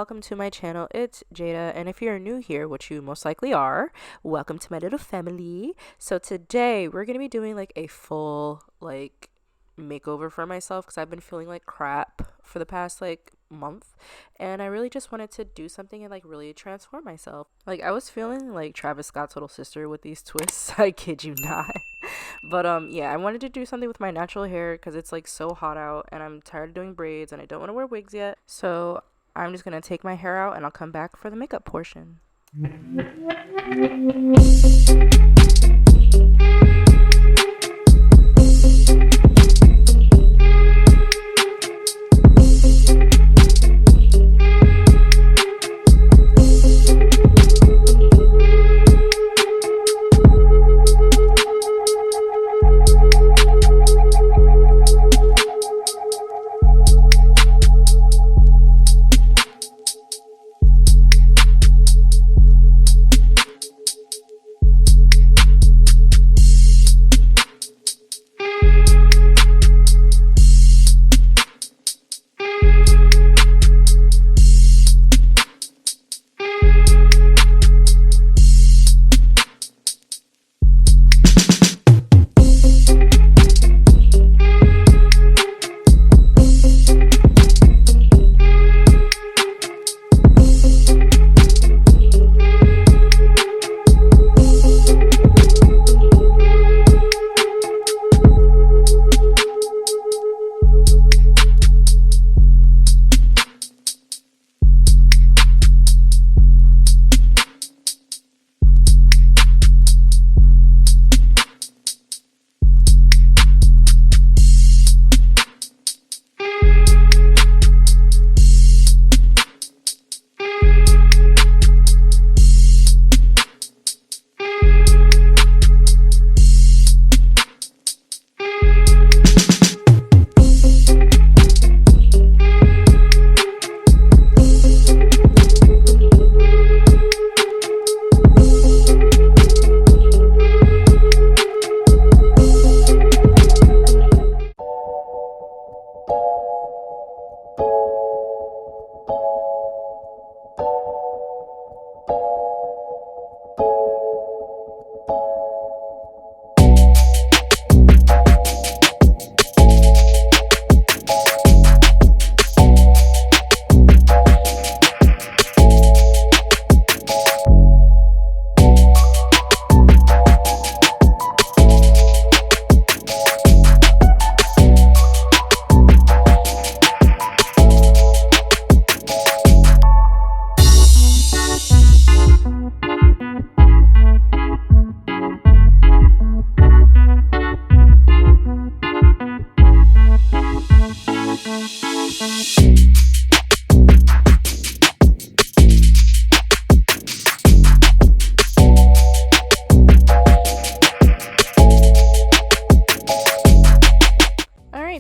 welcome to my channel. It's Jada, and if you're new here, which you most likely are, welcome to my little family. So today we're gonna be doing like a full makeover for myself because I've been feeling like crap for the past month, and I really just wanted to do something and really transform myself. I was feeling like Travis Scott's little sister with these twists. I kid you not. But yeah, I wanted to do something with my natural hair because it's so hot out and I'm tired of doing braids and I don't want to wear wigs yet. So I'm just gonna take my hair out and I'll come back for the makeup portion.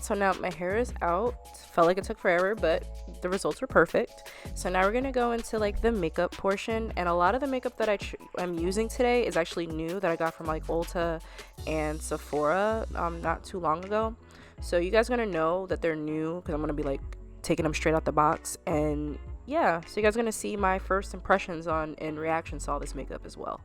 So now my hair is out. Felt like it took forever, but the results were perfect. So now we're gonna go into the makeup portion, and a lot of the makeup that I'm using today is actually new that I got from Ulta and Sephora not too long ago. So you guys are gonna know that they're new because I'm gonna be taking them straight out the box. And yeah, so you guys are gonna see my first impressions on and reactions to all this makeup as well.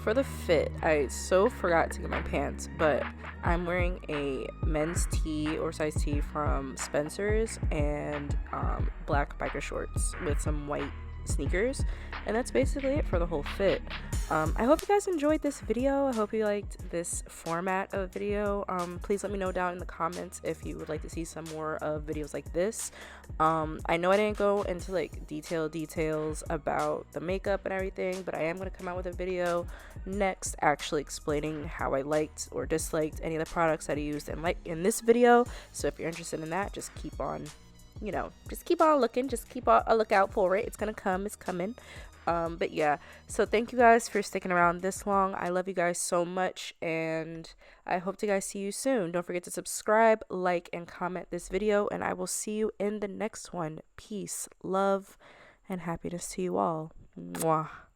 for the fit, I so forgot to get my pants, but I'm wearing a men's tee or size tee from Spencer's and black biker shorts with some white sneakers, and that's basically it for the whole fit. I hope you guys enjoyed this video. I hope you liked this format of video. Please let me know down in the comments if you would like to see some more of videos like this. I know I didn't go into like details about the makeup and everything, but I am going to come out with a video next actually explaining how I liked or disliked any of the products that I used in this video. So if you're interested in that, just keep on looking, just keep a lookout for it. It's coming. But yeah, so thank you guys for sticking around this long. I love you guys so much, and I hope to guys see you soon. Don't forget to subscribe, like, and comment this video, and I will see you in the next one. Peace, love, and happiness to you all. Mwah.